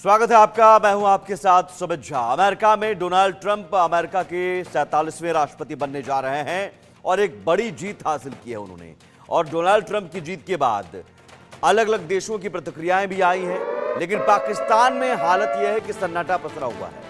स्वागत है आपका। मैं हूं आपके साथ सुमित झा। अमेरिका में डोनाल्ड ट्रंप अमेरिका के 47वें राष्ट्रपति बनने जा रहे हैं और एक बड़ी जीत हासिल की है उन्होंने। और डोनाल्ड ट्रंप की जीत के बाद अलग अलग देशों की प्रतिक्रियाएं भी आई हैं, लेकिन पाकिस्तान में हालत यह है कि सन्नाटा पसरा हुआ है।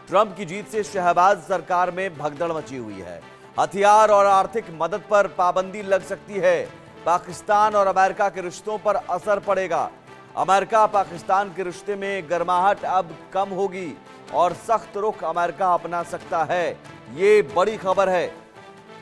ट्रंप की जीत से शहबाज सरकार में भगदड़ मची हुई है। हथियार और आर्थिक मदद पर पाबंदी लग सकती है। पाकिस्तान और अमेरिका के रिश्तों पर असर पड़ेगा। अमेरिका पाकिस्तान के रिश्ते में गर्माहट अब कम होगी और सख्त रुख अमेरिका अपना सकता है। ये बड़ी खबर है।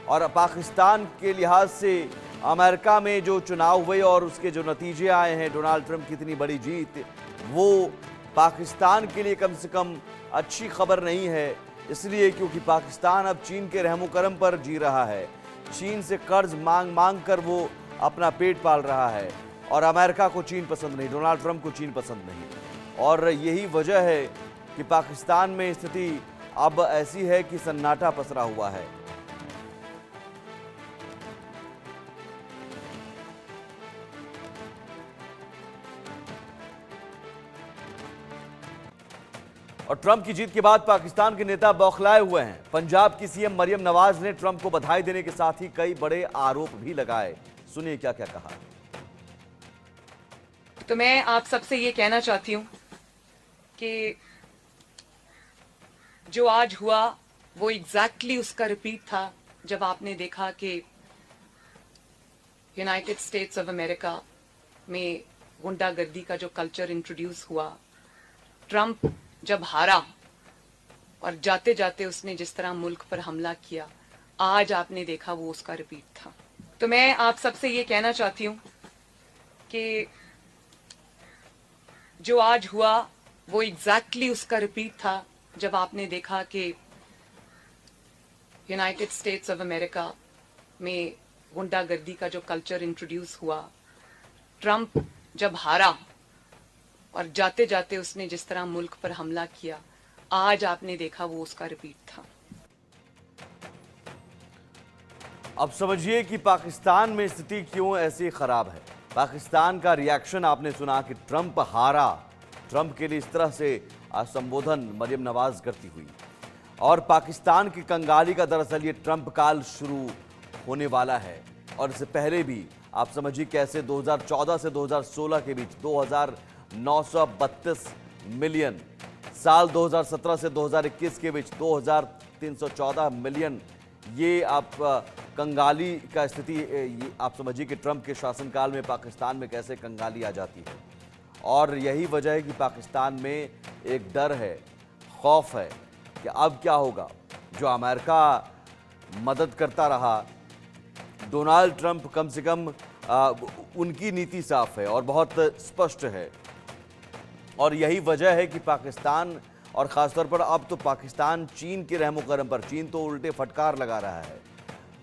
और पाकिस्तान के लिहाज से अमेरिका में जो चुनाव हुए और उसके जो नतीजे आए हैं, डोनाल्ड ट्रंप की इतनी बड़ी जीत, वो पाकिस्तान के लिए कम से कम अच्छी खबर नहीं है। इसलिए क्योंकि पाकिस्तान अब चीन के रहमो करम पर जी रहा है। चीन से कर्ज मांग मांग कर वो अपना पेट पाल रहा है। और अमेरिका को चीन पसंद नहीं, डोनाल्ड ट्रंप को चीन पसंद नहीं। और यही वजह है कि पाकिस्तान में स्थिति अब ऐसी है कि सन्नाटा पसरा हुआ है। और ट्रंप की जीत के बाद पाकिस्तान के नेता बौखलाए हुए हैं। पंजाब की सीएम मरियम नवाज ने ट्रंप को बधाई देने के साथ ही कई बड़े आरोप भी लगाए। सुनिए क्या क्या कहा। तो मैं आप सबसे ये कहना चाहती हूँ कि जो आज हुआ वो एग्जैक्टली उसका रिपीट था जब आपने देखा कि यूनाइटेड स्टेट्स ऑफ अमेरिका में गुंडागर्दी का जो कल्चर इंट्रोड्यूस हुआ। ट्रंप जब हारा और जाते जाते उसने जिस तरह मुल्क पर हमला किया, आज आपने देखा वो उसका रिपीट था। तो मैं आप सबसे ये कहना चाहती हूँ कि जो आज हुआ वो एग्जैक्टली उसका रिपीट था जब आपने देखा कि यूनाइटेड स्टेट्स ऑफ अमेरिका में गुंडागर्दी का जो कल्चर इंट्रोड्यूस हुआ। ट्रंप जब हारा और जाते जाते उसने जिस तरह मुल्क पर हमला किया, आज आपने देखा वो उसका रिपीट था। अब समझिए कि पाकिस्तान में स्थिति क्यों ऐसी खराब है। पाकिस्तान का रिएक्शन आपने सुना कि ट्रंप हारा। ट्रंप के लिए इस तरह से संबोधन मरियम नवाज करती हुई। और पाकिस्तान की कंगाली का दरअसल ये ट्रंप काल शुरू होने वाला है। और इससे पहले भी आप समझिए कैसे 2014 से 2016 के बीच 2932 मिलियन, साल 2017 से 2021 के बीच 2314 मिलियन, ये आप कंगाली का स्थिति आप समझिए कि ट्रंप के शासनकाल में पाकिस्तान में कैसे कंगाली आ जाती है। और यही वजह है कि पाकिस्तान में एक डर है, खौफ है कि अब क्या होगा। जो अमेरिका मदद करता रहा, डोनाल्ड ट्रंप कम से कम उनकी नीति साफ है और बहुत स्पष्ट है। और यही वजह है कि पाकिस्तान और ख़ासतौर पर अब तो पाकिस्तान चीन के रहमो करम पर, चीन तो उल्टे फटकार लगा रहा है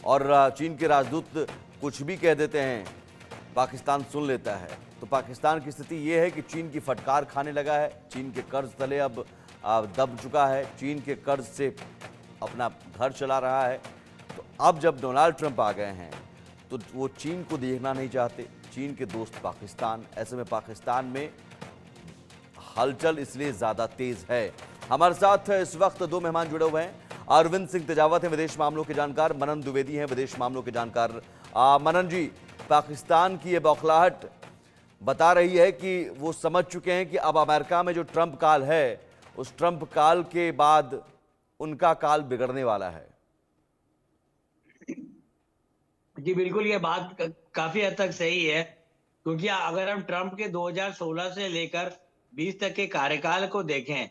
और चीन के राजदूत कुछ भी कह देते हैं, पाकिस्तान सुन लेता है। तो पाकिस्तान की स्थिति ये है कि चीन की फटकार खाने लगा है। चीन के कर्ज तले अब दब चुका है। चीन के कर्ज से अपना घर चला रहा है। तो अब जब डोनाल्ड ट्रंप आ गए हैं तो वो चीन को देखना नहीं चाहते, चीन के दोस्त पाकिस्तान। ऐसे में पाकिस्तान में हलचल इसलिए ज़्यादा तेज है। हमारे साथ इस वक्त दो मेहमान जुड़े हुए हैं। अरविंद सिंह तेजावत हैं विदेश मामलों के जानकार, मनन द्विवेदी हैं विदेश मामलों के जानकार। मनन जी, पाकिस्तान की ये बौखलाहट बता रही है कि वो समझ चुके हैं कि अब अमेरिका में जो ट्रंप काल है, उस ट्रंप काल के बाद उनका काल बिगड़ने वाला है। जी बिल्कुल, ये बात काफी हद तक सही है। क्योंकि अगर हम ट्रंप के 2016 से लेकर 20 तक के कार्यकाल को देखें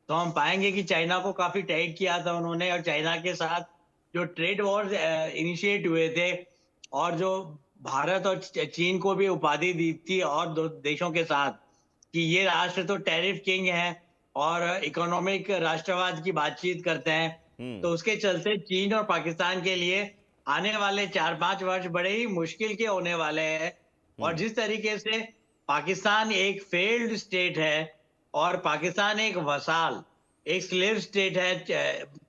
तो हम पाएंगे कि चाइना को काफी टाइट किया था उन्होंने, और चाइना के साथ जो ट्रेड वॉर इनिशिएट हुए थे और जो भारत और चीन को भी उपाधि दी थी और दो देशों के साथ कि ये राष्ट्र तो टैरिफ किंग हैं और इकोनॉमिक राष्ट्रवाद की बातचीत करते हैं। तो उसके चलते चीन और पाकिस्तान के लिए आने वाले 4-5 वर्ष बड़े ही मुश्किल के होने वाले हैं। और जिस तरीके से पाकिस्तान एक फेल्ड स्टेट है और पाकिस्तान एक वसाल, एक स्लेव स्टेट है,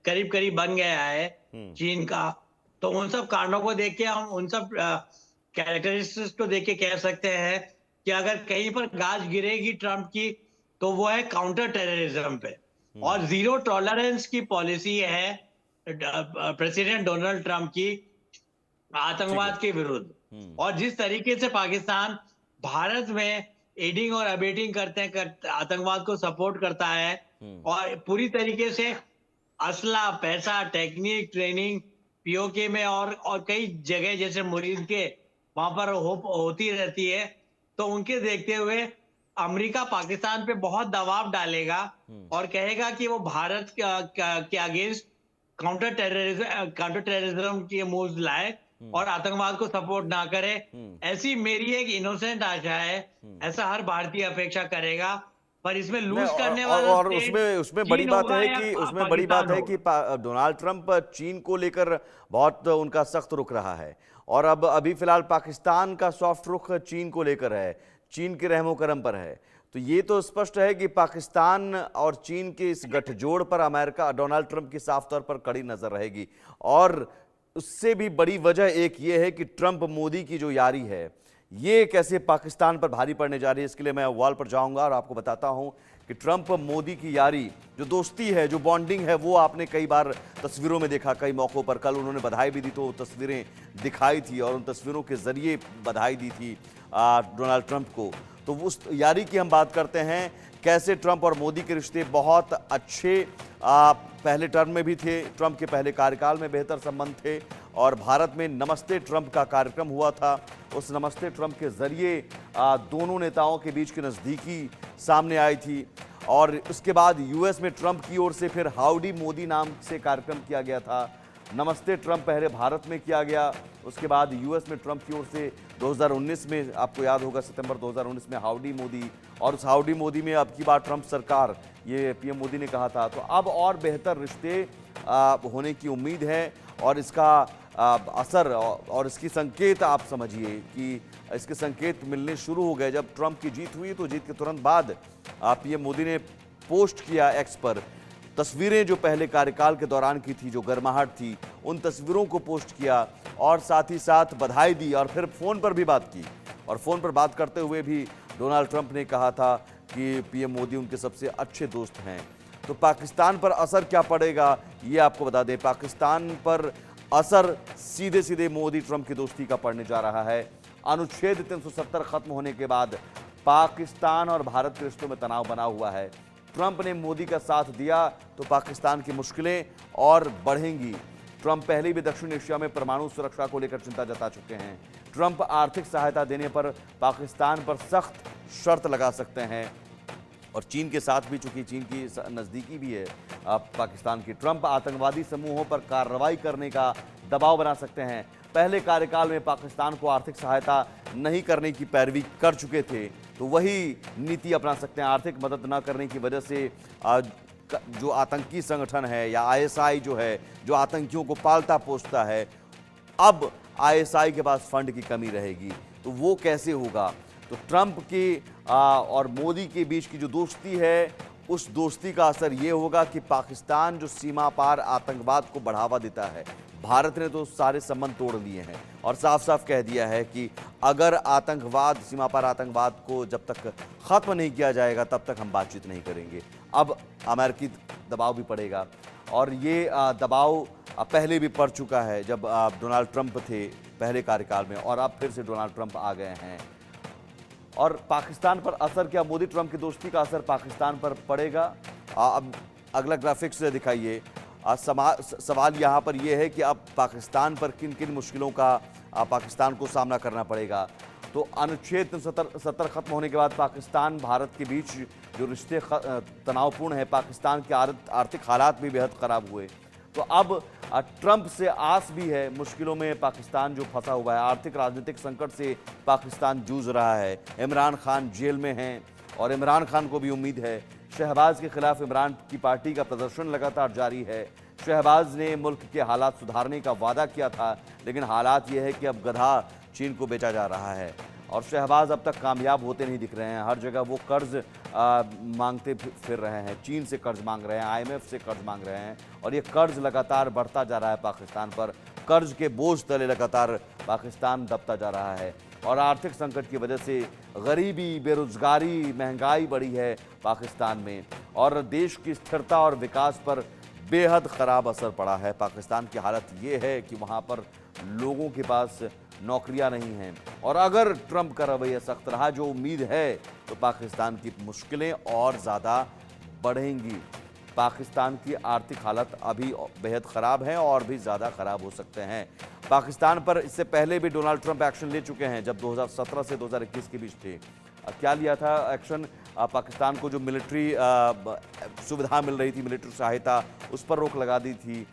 करीब करीब बन गया है चीन का। तो उन सब कारणों को देख के हम उन सब कैरेक्टरिस्टिक्स को देख के कह सकते हैं कि अगर कहीं पर गाज गिरेगी ट्रंप की तो वो है काउंटर टेररिज्म पे, और जीरो टॉलरेंस की पॉलिसी है प्रेसिडेंट डोनाल्ड ट्रंप की आतंकवाद के विरुद्ध। और जिस तरीके से पाकिस्तान भारत में एडिंग और अबेटिंग आतंकवाद को सपोर्ट करता है, और पूरी तरीके से असला, पैसा, टेक्निक, ट्रेनिंग पीओके में और कई जगह जैसे मुरीद के वहां पर होती रहती है, तो उनके देखते हुए अमेरिका पाकिस्तान पे बहुत दबाव डालेगा और कहेगा कि वो भारत के अगेंस्ट काउंटर टेररिज्म के मूव्स लाए और आतंकवाद को सपोर्ट ना करे। ऐसी मेरी एक इनोसेंट आशा है, ऐसा हर भारतीय अपेक्षा करेगा, पर इसमें लूज करने वाला और उसमें बड़ी बात है कि डोनाल्ड ट्रंप चीन को लेकर बहुत उनका सख्त रुख रहा है, और अब अभी फिलहाल पाकिस्तान का सॉफ्ट रुख चीन को लेकर है, चीन के रहमो करम पर है। तो ये तो स्पष्ट है कि पाकिस्तान और चीन के इस गठजोड़ पर अमेरिका, डोनाल्ड ट्रंप की साफ तौर पर कड़ी नजर रहेगी। और उससे भी बड़ी वजह एक ये है कि ट्रंप मोदी की जो यारी है ये कैसे पाकिस्तान पर भारी पड़ने जा रही है। इसके लिए मैं वॉल पर जाऊंगा और आपको बताता हूं कि ट्रंप मोदी की यारी, जो दोस्ती है, जो बॉन्डिंग है, वो आपने कई बार तस्वीरों में देखा, कई मौक़ों पर। कल उन्होंने बधाई भी दी तो तस्वीरें दिखाई थी और उन तस्वीरों के जरिए बधाई दी थी डोनाल्ड ट्रंप को। तो उस यारी की हम बात करते हैं, कैसे ट्रंप और मोदी के रिश्ते बहुत अच्छे पहले टर्म में भी थे, ट्रंप के पहले कार्यकाल में बेहतर संबंध थे, और भारत में नमस्ते ट्रंप का कार्यक्रम हुआ था। उस नमस्ते ट्रंप के जरिए दोनों नेताओं के बीच की नज़दीकी सामने आई थी। और उसके बाद यूएस में ट्रंप की ओर से फिर हाउडी मोदी नाम से कार्यक्रम किया गया था। नमस्ते ट्रंप पहले भारत में किया गया, उसके बाद यूएस में ट्रंप की ओर से 2019 में, आपको याद होगा सितंबर 2019 में हाउडी मोदी, और उस हाउडी मोदी में अब की बार ट्रंप सरकार, ये पीएम मोदी ने कहा था। तो अब और बेहतर रिश्ते होने की उम्मीद है, और इसका असर और इसकी संकेत आप समझिए कि इसके संकेत मिलने शुरू हो गए। जब ट्रंप की जीत हुई तो जीत के तुरंत बाद पीएम मोदी ने पोस्ट किया एक्स पर तस्वीरें जो पहले कार्यकाल के दौरान की थी, जो गर्माहट थी, उन तस्वीरों को पोस्ट किया, और साथ ही साथ बधाई दी, और फिर फ़ोन पर भी बात की। और फ़ोन पर बात करते हुए भी डोनाल्ड ट्रंप ने कहा था कि पीएम मोदी उनके सबसे अच्छे दोस्त हैं। तो पाकिस्तान पर असर क्या पड़ेगा ये आपको बता दें। पाकिस्तान पर असर सीधे सीधे मोदी ट्रंप की दोस्ती का पड़ने जा रहा है। अनुच्छेद 370 खत्म होने के बाद पाकिस्तान और भारत के रिश्तों में तनाव बना हुआ है। ट्रंप ने मोदी का साथ दिया तो पाकिस्तान की मुश्किलें और बढ़ेंगी। ट्रंप पहले भी दक्षिण एशिया में परमाणु सुरक्षा को लेकर चिंता जता चुके हैं। ट्रंप आर्थिक सहायता देने पर पाकिस्तान पर सख्त शर्त लगा सकते हैं, और चीन के साथ भी, चूंकि चीन की नज़दीकी भी है पाकिस्तान की, ट्रंप आतंकवादी समूहों पर कार्रवाई करने का दबाव बना सकते हैं। पहले कार्यकाल में पाकिस्तान को आर्थिक सहायता नहीं करने की पैरवी कर चुके थे, तो वही नीति अपना सकते हैं। आर्थिक मदद न करने की वजह से जो आतंकी संगठन है या आईएसआई जो है, जो आतंकियों को पालता पोसता है, अब आईएसआई के पास फंड की कमी रहेगी, तो वो कैसे होगा। तो ट्रंप की और मोदी के बीच की जो दोस्ती है, उस दोस्ती का असर ये होगा कि पाकिस्तान जो सीमा पार आतंकवाद को बढ़ावा देता है, भारत ने तो सारे संबंध तोड़ दिए हैं और साफ साफ कह दिया है कि अगर आतंकवाद, सीमा पार आतंकवाद को जब तक खत्म नहीं किया जाएगा तब तक हम बातचीत नहीं करेंगे। अब अमेरिकी दबाव भी पड़ेगा, और ये दबाव पहले भी पड़ चुका है जब डोनाल्ड ट्रंप थे पहले कार्यकाल में, और अब फिर से डोनाल्ड ट्रंप आ गए हैं। और पाकिस्तान पर असर क्या, मोदी ट्रंप की दोस्ती का असर पाकिस्तान पर पड़ेगा? अब अगला ग्राफिक्स दिखाइए। सवाल यहाँ पर यह है कि अब पाकिस्तान पर किन किन मुश्किलों का पाकिस्तान को सामना करना पड़ेगा। तो अनुच्छेद 370 खत्म होने के बाद पाकिस्तान भारत के बीच जो रिश्ते तनावपूर्ण है, पाकिस्तान के आर्थिक हालात भी बेहद ख़राब हुए, तो अब ट्रंप से आस भी है। मुश्किलों में पाकिस्तान जो फंसा हुआ है, आर्थिक राजनीतिक संकट से पाकिस्तान जूझ रहा है। इमरान खान जेल में हैं और इमरान खान को भी उम्मीद है। शहबाज के खिलाफ इमरान की पार्टी का प्रदर्शन लगातार जारी है। शहबाज ने मुल्क के हालात सुधारने का वादा किया था, लेकिन हालात ये है कि अब गधा चीन को बेचा जा रहा है, और शहबाज अब तक कामयाब होते नहीं दिख रहे हैं। हर जगह वो कर्ज मांगते फिर रहे हैं, चीन से कर्ज मांग रहे हैं, IMF से कर्ज मांग रहे हैं, और ये कर्ज लगातार बढ़ता जा रहा है पाकिस्तान पर। कर्ज के बोझ तले लगातार पाकिस्तान दबता जा रहा है। और आर्थिक संकट की वजह से गरीबी, बेरोजगारी, महंगाई बढ़ी है पाकिस्तान में और देश की स्थिरता और विकास पर बेहद खराब असर पड़ा है। पाकिस्तान की हालत ये है कि वहाँ पर लोगों के पास नौकरियां नहीं हैं और अगर ट्रंप का रवैया सख्त रहा, जो उम्मीद है, तो पाकिस्तान की मुश्किलें और ज़्यादा बढ़ेंगी। पाकिस्तान की आर्थिक हालत अभी बेहद ख़राब है और भी ज़्यादा ख़राब हो सकते हैं। पाकिस्तान पर इससे पहले भी डोनाल्ड ट्रंप एक्शन ले चुके हैं, जब 2017 से 2021 के बीच थे। क्या लिया था एक्शन? पाकिस्तान को जो मिलिट्री सुविधा मिल रही थी, मिलिट्री सहायता, उस पर रोक लगा दी थी।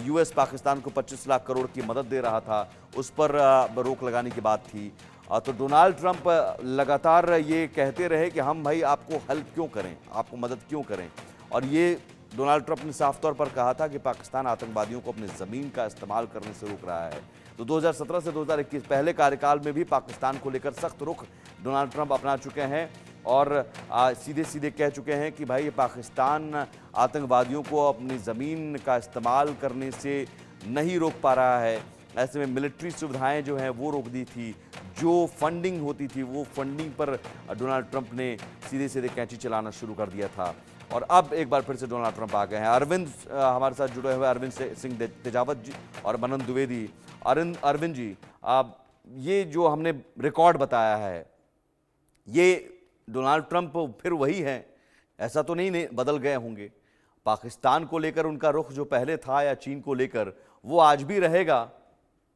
यूएस पाकिस्तान को 25 लाख करोड़ की मदद दे रहा था, उस पर रोक लगाने की बात थी। तो डोनाल्ड ट्रंप लगातार ये कहते रहे कि हम भाई आपको हेल्प क्यों करें, आपको मदद क्यों करें, और ये डोनाल्ड ट्रंप ने साफ तौर पर कहा था कि पाकिस्तान आतंकवादियों को अपनी ज़मीन का इस्तेमाल करने से रोक रहा है। तो 2017 से 2021 पहले कार्यकाल में भी पाकिस्तान को लेकर सख्त रुख डोनाल्ड ट्रंप अपना चुके हैं और सीधे सीधे कह चुके हैं कि भाई पाकिस्तान आतंकवादियों को अपनी ज़मीन का इस्तेमाल करने से नहीं रोक पा रहा है। ऐसे में मिलिट्री सुविधाएं जो हैं वो रोक दी थी, जो फंडिंग होती थी वो फंडिंग पर डोनाल्ड ट्रंप ने सीधे सीधे कैंची चलाना शुरू कर दिया था। और अब एक बार फिर से डोनाल्ड ट्रंप आ गए हैं। अरविंद हमारे साथ जुड़े हुए, अरविंद सिंह तेजावत जी और मनन द्विवेदी। अरविंद जी, ये जो हमने रिकॉर्ड बताया है, ये डोनाल्ड ट्रंप फिर वही हैं? ऐसा तो नहीं बदल गए होंगे? पाकिस्तान को लेकर उनका रुख जो पहले था या चीन को लेकर, वो आज भी रहेगा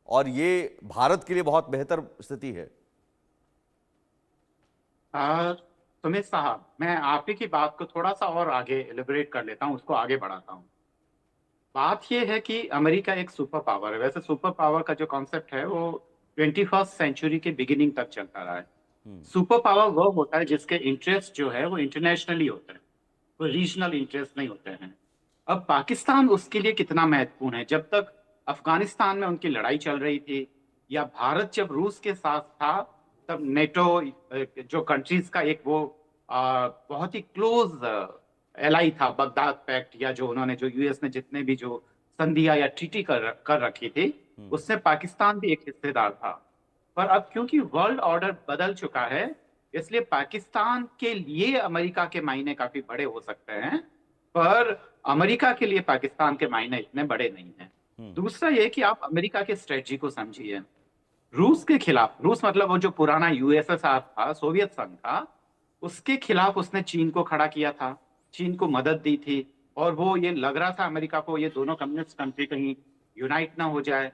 और ये भारत के लिए बहुत बेहतर स्थिति है? सुमित साहब, मैं आप ही की बात को थोड़ा सा और आगे एलिबरेट कर लेता हूँ, उसको आगे बढ़ाता हूँ। बात यह है कि अमेरिका एक सुपर पावर है। वैसे सुपर पावर का जो कॉन्सेप्ट है वो 21st सेंचुरी के बिगिनिंग तक चलता रहा है। सुपर पावर वो होता है जिसके इंटरेस्ट जो है वो इंटरनेशनली होते हैं, वो रीजनल इंटरेस्ट नहीं होते हैं। अब पाकिस्तान उसके लिए कितना महत्वपूर्ण है? जब तक अफगानिस्तान में उनकी लड़ाई चल रही थी या भारत जब रूस के साथ था, तब नेटो जो कंट्रीज का एक वो बहुत ही क्लोज एलाई था, बगदाद पैक्ट, या जो उन्होंने जो यूएस ने जितने भी जो संधियां या ट्रीटी कर रखी थी, उसमें पाकिस्तान भी एक हिस्सेदार था। पर अब क्योंकि वर्ल्ड ऑर्डर बदल चुका है, इसलिए पाकिस्तान के लिए अमेरिका के मायने काफी बड़े हो सकते हैं, पर अमेरिका के लिए पाकिस्तान के मायने इतने बड़े नहीं हैं। दूसरा ये कि आप अमेरिका के स्ट्रेटजी को समझिए। रूस के खिलाफ, रूस मतलब वो जो पुराना यूएसएसआर था, सोवियत संघ था, उसके खिलाफ उसने चीन को खड़ा किया था, चीन को मदद दी थी, और वो ये लग रहा था अमेरिका को ये दोनों कम्युनिस्ट कंट्री कहीं यूनाइट ना हो जाए।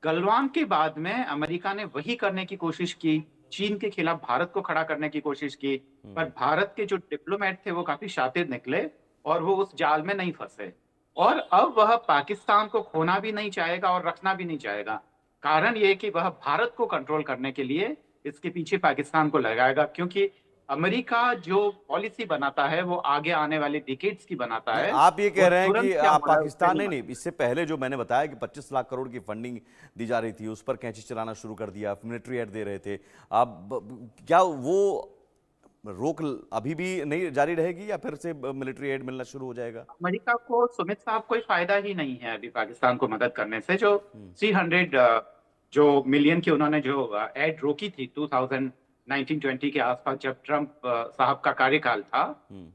गलवान के बाद में अमेरिका ने वही करने की कोशिश की, चीन के खिलाफ भारत को खड़ा करने की कोशिश की, पर भारत के जो डिप्लोमेट थे वो काफी शातिर निकले और वो उस जाल में नहीं फंसे। और अब वह पाकिस्तान को खोना भी नहीं चाहेगा और रखना भी नहीं चाहेगा। कारण ये कि वह भारत को कंट्रोल करने के लिए इसके पीछे पाकिस्तान को लगाएगा, क्योंकि अमेरिका जो पॉलिसी बनाता है वो आगे आने वाले डिकेड्स की बनाता है। आप ये कह रहे हैं कि आप पाकिस्तान नहीं, नहीं, इससे पहले जो मैंने बताया कि 25 लाख करोड़ की फंडिंग दी जा रही थी, उस पर कैंची चलाना शुरू कर दिया, मिलिट्री एड दे रहे थे। अब क्या वो रोक अभी भी नहीं जारी रहेगी या फिर से मिलिट्री एड मिलना शुरू हो जाएगा? अमेरिका को, सुमित साहब, कोई फायदा ही नहीं है अभी पाकिस्तान को मदद करने से। जो 300 जो मिलियन की उन्होंने जो एड रोकी थी 2019-20 के आसपास, जब ट्रंप साहब का कार्यकाल था,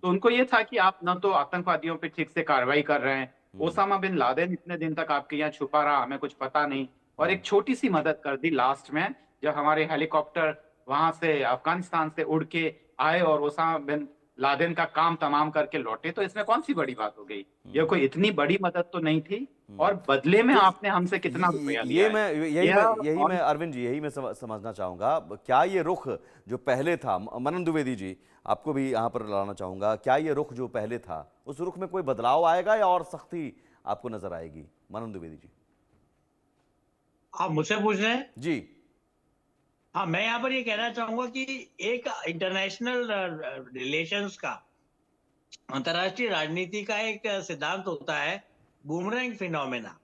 तो उनको ये था कि आप न तो आतंकवादियों पे ठीक से कार्रवाई कर रहे हैं, ओसामा बिन लादेन इतने दिन तक आपके यहाँ छुपा रहा, हमें कुछ पता नहीं, और एक छोटी सी मदद कर दी लास्ट में, जब हमारे हेलीकॉप्टर वहां से अफगानिस्तान से उड़ के आए और ओसामा बिन लादेन का काम तमाम करके लौटे, तो इसमें कौन सी बड़ी बात हो गई? ये कोई इतनी बड़ी मदद तो नहीं थी, और बदले में आपने हमसे कितना रुपया लिया है? यही मैं अरविंद जी, यही मैं समझना चाहूंगा। क्या ये रुख जो पहले था, मनन द्विवेदी जी आपको भी यहाँ पर लाना चाहूंगा, क्या ये रुख जो पहले था उस रुख में कोई बदलाव आएगा या और सख्ती आपको नजर आएगी? मनन द्विवेदी जी, आप मुझसे पूछ रहे हैं? जी हाँ, मैं यहाँ पर ये कहना चाहूंगा कि एक इंटरनेशनल रिलेशंस का, अंतर्राष्ट्रीय राजनीति का एक सिद्धांत होता है, बूमरैंग फिनोमेना।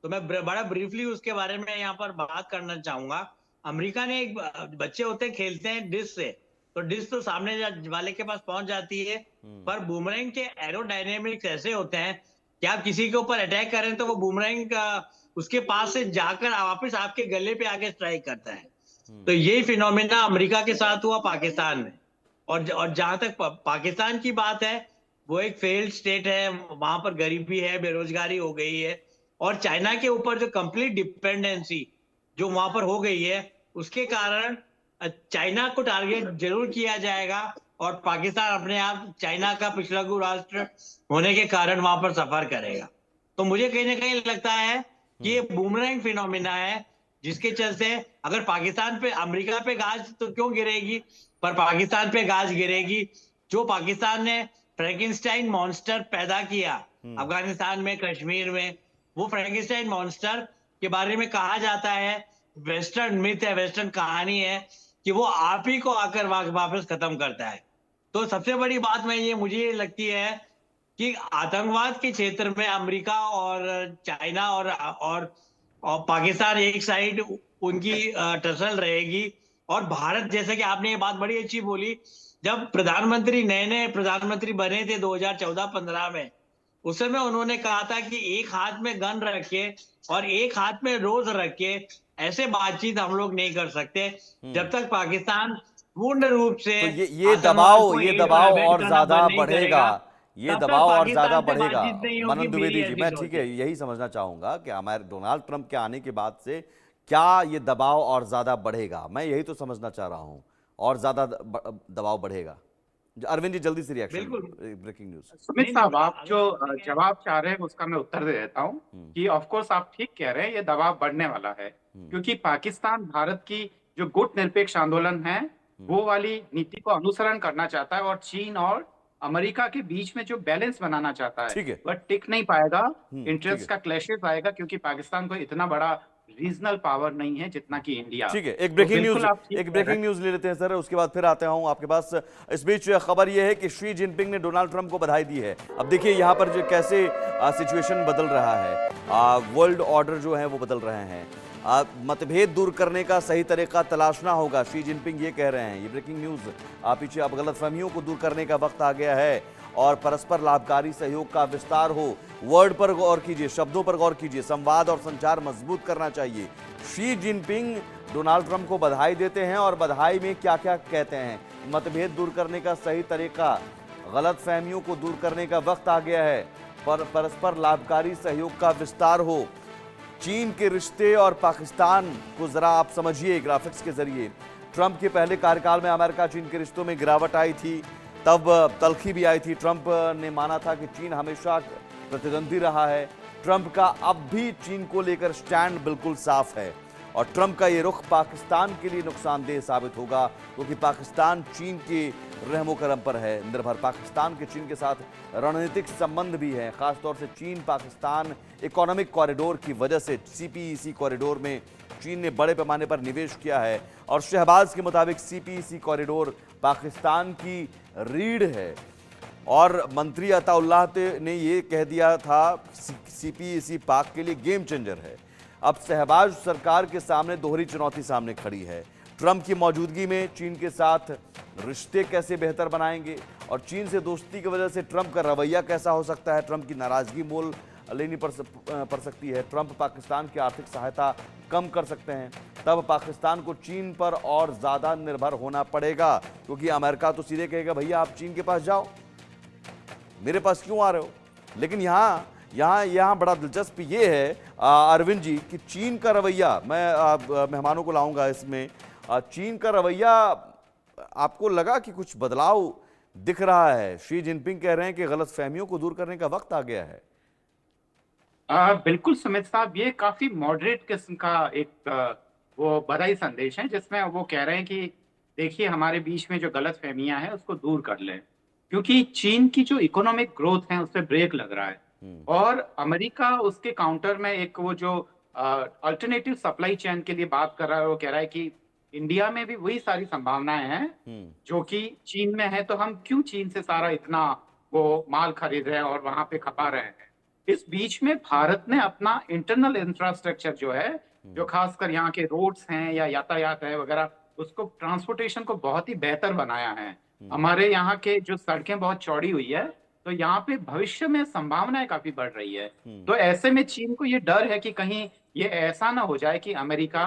तो मैं बड़ा ब्रीफली उसके बारे में यहाँ पर बात करना चाहूंगा। अमेरिका ने, एक बच्चे होते हैं खेलते हैं डिश से, तो डिश तो सामने वाले के पास पहुंच जाती है, पर बूमरैंग के एरोडायनेमिक्स ऐसे होते हैं कि आप किसी के ऊपर अटैक करें तो वो बूमरैंग उसके पास से जाकर वापस आपके गले पे आके स्ट्राइक करता है। तो यही फिनोमेना अमेरिका के साथ हुआ पाकिस्तान में। और जहां तक पाकिस्तान की बात है, वो एक फेल्ड स्टेट है, वहां पर गरीबी है, बेरोजगारी हो गई है, और चाइना के ऊपर जो कंप्लीट डिपेंडेंसी जो वहां पर हो गई है, उसके कारण चाइना को टारगेट जरूर किया जाएगा, और पाकिस्तान अपने आप चाइना का पिछड़ाकू राष्ट्र होने के कारण वहां पर सफर करेगा। तो मुझे कहीं ना कहीं लगता है कि ये बूमरैंग फिनोमिना है, जिसके चलते अगर पाकिस्तान पे, अमेरिका पे गाज तो क्यों गिरेगी, पर पाकिस्तान पे गाज गिरेगी। जो पाकिस्तान ने फ्रैंकेनस्टाइन मॉन्स्टर पैदा किया अफगानिस्तान में, कश्मीर में, वो फ्रैंकेनस्टाइन मॉन्स्टर के बारे में कहा जाता है, वेस्टर्न मिथ है, वेस्टर्न कहानी है, कि वो आप ही को आकर वापस खत्म करता है। तो सबसे बड़ी बात मुझे ये लगती है कि आतंकवाद के क्षेत्र में अमेरिका और चाइना और पाकिस्तान एक साइड उनकी टसल रहेगी। और भारत, जैसे कि आपने ये बात बड़ी अच्छी बोली, जब नए नए प्रधानमंत्री बने थे 2014-15 में, उस समय उन्होंने कहा था कि एक हाथ में गन रख के और एक हाथ में रोज रख के ऐसे बातचीत हम लोग नहीं कर सकते जब तक पाकिस्तान पूर्ण रूप से तो ये आतंकवाद को ये एड और दबाव अबेट और करना ज्यादा बंद नहीं बढ़ेगा, करेगा, ये तब तक दबाव और ज्यादा पाकिस्तान से बढ़ेगा। बातचीत नहीं होगी। मनन द्विवेदी मेरी जी, ऐसी मैं सोच ठीक है। है यही समझना चाहूंगा कि हमारे डोनाल्ड ट्रंप के आने के बाद से क्या ये दबाव और ज्यादा बढ़ेगा, मैं यही तो समझना चाह रहा हूं, और ज्यादा दबाव बढ़ेगा। अरविंद जी जल्दी से रिएक्शन, बिल्कुल। Breaking news. सुमित नहीं, साहब, नहीं, आप जो जवाब चाह रहे हैं उसका मैं उत्तर दे देता हूँ कि ऑफ कोर्स आप ठीक कह रहे हैं, ये दबाव बढ़ने वाला है, क्योंकि पाकिस्तान भारत की जो गुट निरपेक्ष आंदोलन है वो वाली नीति को अनुसरण करना चाहता है, और चीन और अमेरिका के बीच में जो बैलेंस बनाना चाहता है ठीक है। वह टिक नहीं पाएगा। ठीक इंटरेस्ट है। का क्लैशेस आएगा, क्योंकि पाकिस्तान को इतना बड़ा रीजनल पावर नहीं है जितना कि इंडिया। ठीक है, एक तो ब्रेकिंग बिल्कुल न्यूज, आप ठीक एक कह रहे ब्रेकिंग हैं। न्यूज ले लेते हैं सर, उसके बाद फिर आते हूं आपके पास। इस बीच खबर यह है कि शी जिनपिंग ने डोनाल्ड ट्रंप को बधाई दी है। अब देखिए यहां पर जो कैसे सिचुएशन बदल रहा है, वर्ल्ड ऑर्डर जो है वो बदल रहे हैं, मतभेद दूर करने का सही तरीका तलाशना होगा, शी जिनपिंग ये कह रहे हैं। ये ब्रेकिंग न्यूज पीछे, अब गलतफहमियों को दूर करने का वक्त आ गया है और परस्पर लाभकारी सहयोग का विस्तार हो। वर्ड पर गौर कीजिए, शब्दों पर गौर कीजिए, संवाद और संचार मजबूत करना चाहिए। शी जिनपिंग डोनाल्ड ट्रंप को बधाई देते हैं, और बधाई में क्या क्या कहते हैं, मतभेद दूर करने का सही तरीका, गलतफहमियों को दूर करने का वक्त आ गया है, परस्पर लाभकारी सहयोग का विस्तार हो, चीन के रिश्ते और पाकिस्तान को जरा आप समझिए ग्राफिक्स के जरिए। ट्रंप के पहले कार्यकाल में अमेरिका चीन के रिश्तों में गिरावट आई थी, तब तल्खी भी आई थी। ट्रंप ने माना था कि चीन हमेशा प्रतिद्वंदी रहा है। ट्रंप का अब भी चीन को लेकर स्टैंड बिल्कुल साफ है, और ट्रंप का ये रुख पाकिस्तान के लिए नुकसानदेह साबित होगा, क्योंकि पाकिस्तान चीन के रहमो करम पर है निर्भर। पाकिस्तान के चीन के साथ रणनीतिक संबंध भी है, खासतौर से चीन पाकिस्तान इकोनॉमिक कॉरिडोर की वजह से। CPEC कॉरिडोर में चीन ने बड़े पैमाने पर निवेश किया है, और शहबाज के मुताबिक CPEC कॉरिडोर पाकिस्तान की रीढ़ है। और मंत्री अताउल्लाह ने ये कह दिया था CPEC पाक के लिए गेम चेंजर है। अब शहबाज सरकार के सामने दोहरी चुनौती सामने खड़ी है। ट्रंप की मौजूदगी में चीन के साथ रिश्ते कैसे बेहतर बनाएंगे, और चीन से दोस्ती की वजह से ट्रंप का रवैया कैसा हो सकता है, ट्रंप की नाराजगी मोल लेनी पड़ सकती है। ट्रंप पाकिस्तान की आर्थिक सहायता कम कर सकते हैं, तब पाकिस्तान को चीन पर और ज़्यादा निर्भर होना पड़ेगा, क्योंकि अमेरिका तो सीधे कहेगा भैया आप चीन के पास जाओ, मेरे पास क्यों आ रहे हो। लेकिन यहाँ बड़ा दिलचस्प ये है अरविंद जी कि चीन का रवैया, मैं मेहमानों को लाऊंगा इसमें, चीन का रवैया आपको लगा कि कुछ बदलाव दिख रहा है? शी जिनपिंग कह रहे हैं कि गलतफहमियों को दूर करने का वक्त आ गया है। बिल्कुल सुमित साहब, ये काफी मॉडरेट किस्म का एक वो बधाई संदेश है, जिसमें वो कह रहे हैं कि देखिए हमारे बीच में जो गलतफहमियां हैं उसको दूर कर लें, क्योंकि चीन की जो इकोनॉमिक ग्रोथ है उस पर ब्रेक लग रहा है, और अमेरिका उसके काउंटर में एक वो जो अल्टरनेटिव सप्लाई चेन के लिए बात कर रहा है, वो कह रहा है कि इंडिया में भी वही सारी संभावनाएं हैं जो कि चीन में है, तो हम क्यों चीन से सारा इतना वो माल खरीद रहे हैं और वहां पे खपा रहे हैं। इस बीच में भारत ने अपना इंटरनल इंफ्रास्ट्रक्चर जो है, जो खासकर यहाँ के रोड्स हैं या यातायात है वगैरह, उसको ट्रांसपोर्टेशन को बहुत ही बेहतर बनाया है। हमारे यहाँ के जो सड़कें बहुत चौड़ी हुई है, तो यहाँ पे भविष्य में संभावनाएं काफी बढ़ रही है। तो ऐसे में चीन को ये डर है कि कहीं ये ऐसा ना हो जाए कि अमेरिका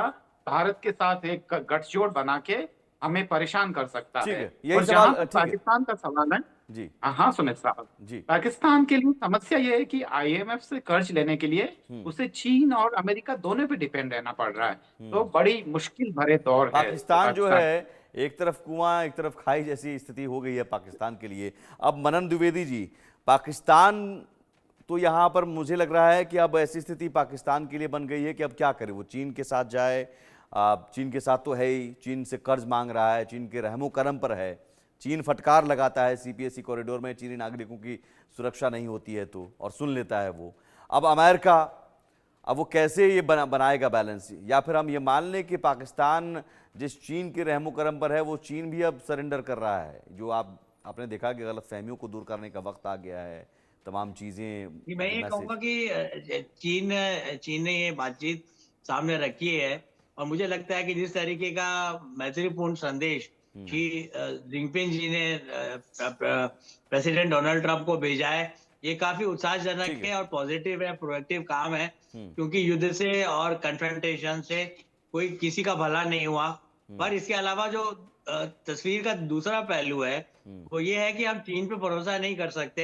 भारत के साथ एक गठजोड़ बना के हमें परेशान कर सकता ठीक है। है, यही और जहां सवाल तक ठीक है पाकिस्तान का सवाल है, जी हाँ सुमित साहब, जी पाकिस्तान के लिए समस्या ये है कि आईएमएफ से कर्ज लेने के लिए उसे चीन और अमेरिका दोनों पे डिपेंड रहना पड़ रहा है। तो बड़ी मुश्किल भरे दौर है पाकिस्तान जो पाकिस्तान। है, एक तरफ कुआं एक तरफ खाई जैसी स्थिति हो गई है पाकिस्तान के लिए। अब मनन द्विवेदी जी, पाकिस्तान तो यहाँ पर मुझे लग रहा है कि अब ऐसी स्थिति पाकिस्तान के लिए बन गई है कि अब क्या करे, वो चीन के साथ जाए। चीन के साथ तो है ही, चीन से कर्ज मांग रहा है, चीन के रहमो करम पर है, चीन फटकार लगाता है सीपीएसई कॉरिडोर में चीनी नागरिकों की सुरक्षा नहीं होती है तो, और सुन लेता है वो। अब अमेरिका, अब वो कैसे ये बनाएगा बैलेंस, या फिर हम ये मान लें कि पाकिस्तान जिस चीन के रहमो करम पर है वो चीन भी अब सरेंडर कर रहा है, जो आपने देखा कि गलतफहमियों को दूर करने का वक्त आ गया है, तमाम चीजें। मैं ये कहूंगा कि चीन ने ये बातचीत सामने रखी है, और मुझे लगता है कि जिस तरीके का मैत्रीपूर्ण संदेश शी जिनपिंग जी ने प्रेसिडेंट डोनाल्ड ट्रंप को भेजा है, ये काफी उत्साहजनक है और पॉजिटिव है, प्रोएक्टिव काम है। क्योंकि युद्ध से और कन्फ्रंटेशन से कोई किसी का भला नहीं हुआ। पर इसके अलावा जो तस्वीर का दूसरा पहलू है वो ये है कि हम चीन पे भरोसा नहीं कर सकते,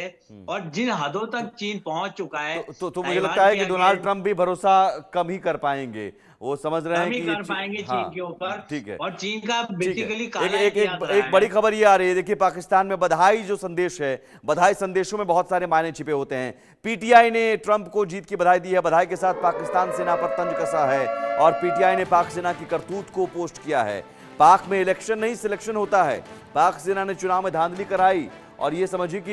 और जिन हदों तक चीन पहुंच चुका है तो मुझे लगता है कि डोनाल्ड ट्रंप भी भरोसा कम ही कर पाएंगे, वो समझ रहे हैं कि कर पाएंगे चीन के ऊपर। ठीक है, और चीन का बेसिकली एक बड़ी खबर ये आ रही है, देखिए पाकिस्तान में बधाई जो संदेश है, बधाई संदेशों में बहुत सारे मायने छिपे होते हैं। पीटीआई ने ट्रंप को जीत की बधाई दी है, बधाई के साथ पाकिस्तान सेना पर तंज कसा है, और पीटीआई ने पाक सेना की करतूत को पोस्ट किया है। पाक में इलेक्शन नहीं सिलेक्शन होता है, पाक सेना ने चुनाव में धांधली कराई, और ये समझिए कि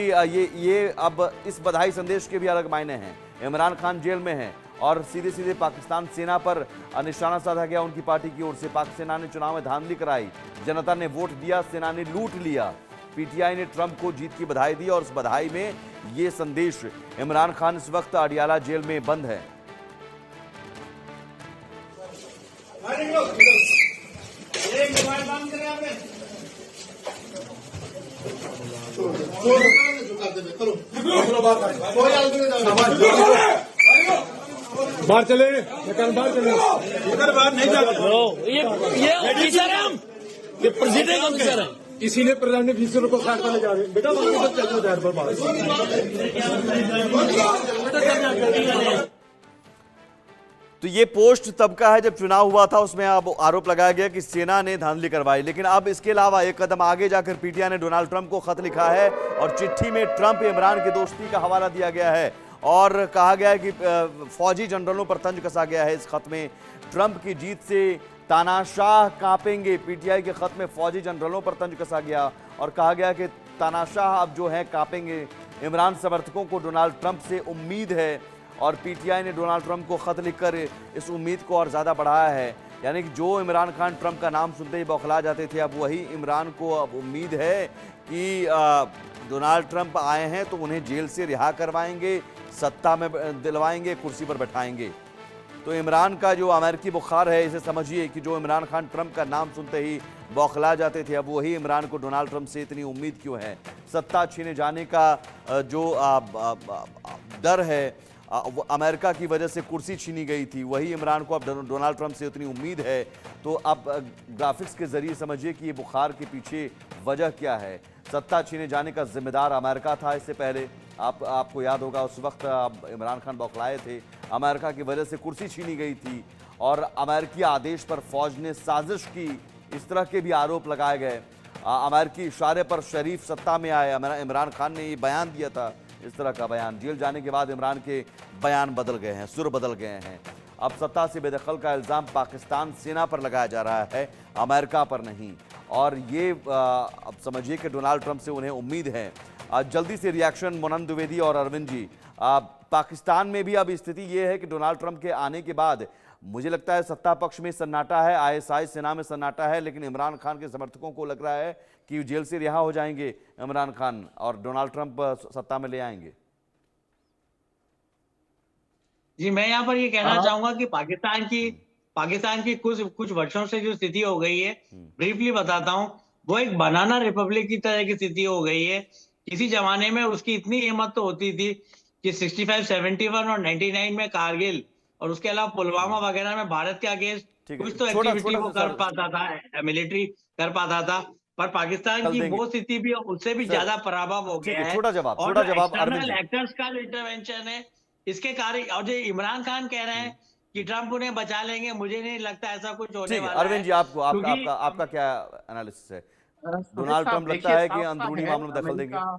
ये अब इस बधाई संदेश के भी अलग मायने हैं। इमरान खान जेल में हैं और सीधे सीधे पाकिस्तान सेना पर निशाना साधा गया उनकी पार्टी की ओर से। पाक सेना ने चुनाव में धांधली कराई, जनता ने वोट दिया, सेना ने लूट लिया। पीटीआई ने ट्रंप को जीत की बधाई दी, और उस बधाई में ये संदेश। इमरान खान इस वक्त अडियाला जेल में बंद है। बाहर चले, बाहर चले, बाहर नहीं जाते। ये ऑफिसर है, हम ये प्रेसिडेंट ऑफिसर है, इसीलिए प्रधान ऑफिसर को साथ में ले जा रहे हैं। बेटा तो ये पोस्ट तब का है जब चुनाव हुआ था, उसमें अब आरोप लगाया गया कि सेना ने धांधली करवाई। लेकिन अब इसके अलावा एक कदम आगे जाकर पीटीआई ने डोनाल्ड ट्रंप को खत लिखा है, और चिट्ठी में ट्रंप इमरान की दोस्ती का हवाला दिया गया है, और कहा गया है कि फौजी जनरलों पर तंज कसा गया है। इस खत में ट्रंप की जीत से तानाशाह कांपेंगे। पीटीआई के खत में फौजी जनरलों पर तंज कसा गया और कहा गया कि तानाशाह अब जो है कांपेंगे। इमरान समर्थकों को डोनाल्ड ट्रंप से उम्मीद है, और पीटीआई ने डोनाल्ड ट्रंप को खत लिखकर इस उम्मीद को और ज़्यादा बढ़ाया है। यानी कि जो इमरान खान ट्रंप का नाम सुनते ही बौखला जाते थे, अब वही इमरान को अब उम्मीद है कि डोनाल्ड ट्रंप आए हैं तो उन्हें जेल से रिहा करवाएंगे, सत्ता में दिलवाएंगे, कुर्सी पर बैठाएंगे। तो इमरान का जो अमेरिकी बुखार है, इसे समझिए कि जो इमरान खान ट्रंप का नाम सुनते ही बौखला जाते थे, अब वही इमरान को डोनाल्ड ट्रंप से इतनी उम्मीद क्यों है। सत्ता छीने जाने का जो डर है, अमेरिका की वजह से कुर्सी छीनी गई थी, वही इमरान को अब डोनाल्ड ट्रंप से उतनी उम्मीद है। तो अब ग्राफिक्स के जरिए समझिए कि ये बुखार के पीछे वजह क्या है। सत्ता छीने जाने का जिम्मेदार अमेरिका था इससे पहले, आपको याद होगा उस वक्त इमरान खान बौखलाए थे, अमेरिका की वजह से कुर्सी छीनी गई थी, और अमेरिकी आदेश पर फौज ने साजिश की, इस तरह के भी आरोप लगाए गए। अमेरिकी इशारे पर शरीफ सत्ता में आए, इमरान खान ने ये बयान दिया था, इस तरह का बयान। जेल जाने के बाद इमरान के बयान बदल गए हैं, सुर बदल गए हैं। अब सत्ता से बेदखल का इल्ज़ाम पाकिस्तान सेना पर लगाया जा रहा है, अमेरिका पर नहीं। और ये अब समझिए कि डोनाल्ड ट्रंप से उन्हें उम्मीद है। जल्दी से रिएक्शन मनन द्विवेदी और अरविंद जी। पाकिस्तान में भी अब स्थिति ये है कि डोनाल्ड ट्रंप के आने के बाद मुझे लगता है सत्ता पक्ष में सन्नाटा है, आईएसआई सेना में सन्नाटा है, लेकिन इमरान खान के समर्थकों को लग रहा है कि जेल से रिहा हो जाएंगे इमरान खान और डोनाल्ड ट्रंप सत्ता में ले आएंगे। जी, मैं यहाँ पर ये कहना चाहूंगा कि पाकिस्तान की कुछ वर्षों से जो स्थिति हो गई है, ब्रीफली बताता हूँ, वो एक बनाना रिपब्लिक की तरह की स्थिति हो गई है। किसी जमाने में उसकी इतनी हिम्मत तो होती थी कि 65, 71 और 99 में कारगिल और उसके अलावा पुलवामा वगैरह में भारत के अगेंस्ट ठीक है, कुछ तो छोटा- एक्टिविटी छोटा वो सा कर सर- पाता था, मिलिट्री कर पाता था, पर पाकिस्तान कल की देंगे। वो स्थिति भी उससे भी सर, ज्यादा पराभव हो ठीक गया है, है। छोटा जवाब अरविंद एक्सटर्नल जी। एक्टर्स का जो इंटरवेंशन है इसके कारण, और जो इमरान खान कह रहे हैं कि ट्रंप उन्हें बचा लेंगे, मुझे नहीं लगता ऐसा कुछ होने ठीक है वाला अरविंद है, जी, आपको आपका क्योंकि आपका आपका क्या एनालिसिस है? सुमित डोनाल्ड साहब ट्रंप लगता देखिए, है कि साफ साफ अंदरूनी है, मामलों में दखल देंगे? अमेरिका,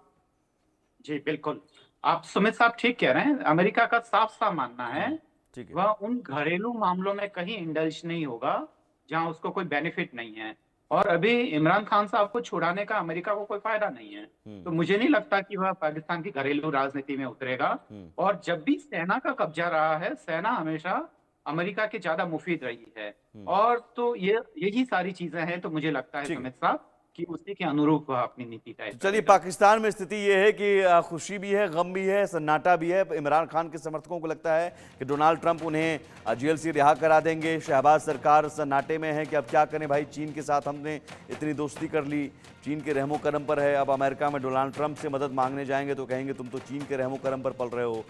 जी बिल्कुल, आप सुमित साहब ठीक कह रहे हैं। अमेरिका का साफ साफ मानना है ठीक है। वह उन घरेलू मामलों में कहीं इंडल्ज नहीं होगा जहां उसको कोई बेनिफिट नहीं है, और अभी इमरान खान साहब को छुड़ाने का अमेरिका को कोई फायदा नहीं है। तो मुझे नहीं लगता कि वह पाकिस्तान की घरेलू राजनीति में उतरेगा। और जब भी सेना का कब्जा रहा है, सेना हमेशा अमेरिका के ज्यादा मुफीद रही है। और तो यही सारी चीजें हैं, तो मुझे लगता है ठीक है। सुमित साहब कि उसी के अनुरूप वह अपनी नीति तय तो चलिए, करेगा। पाकिस्तान में स्थिति ये है कि खुशी भी है, गम भी है, सन्नाटा भी है। इमरान खान के समर्थकों को लगता है कि डोनाल्ड ट्रंप उन्हें जेल से रिहा करा देंगे। शहबाज सरकार सन्नाटे में है कि अब क्या करें भाई, चीन के साथ हमने इतनी दोस्ती कर ली, चीन के रहमो करम पर है। अब अमेरिका में डोनाल्ड ट्रंप से मदद मांगने जाएंगे तो कहेंगे तुम तो चीन के रहमो करम पर पल रहे हो,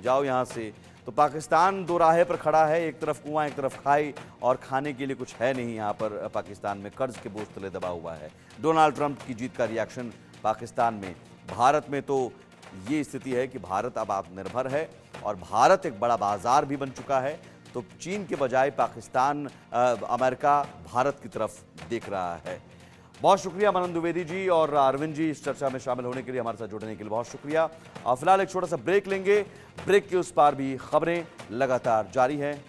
जाओ यहाँ से। तो पाकिस्तान दो राहे पर खड़ा है, एक तरफ कुआं एक तरफ खाई, और खाने के लिए कुछ है नहीं यहाँ पर। पाकिस्तान में कर्ज के बोझ तले दबा हुआ है। डोनाल्ड ट्रंप की जीत का रिएक्शन पाकिस्तान में। भारत में तो ये स्थिति है कि भारत अब आत्मनिर्भर है और भारत एक बड़ा बाजार भी बन चुका है। तो चीन के बजाय पाकिस्तान, अमेरिका भारत की तरफ देख रहा है। बहुत शुक्रिया मनन द्विवेदी जी और अरविंद जी इस चर्चा में शामिल होने के लिए, हमारे साथ जुड़ने के लिए बहुत शुक्रिया। फिलहाल एक छोटा सा ब्रेक लेंगे। ब्रेक के उस पार भी खबरें लगातार जारी हैं।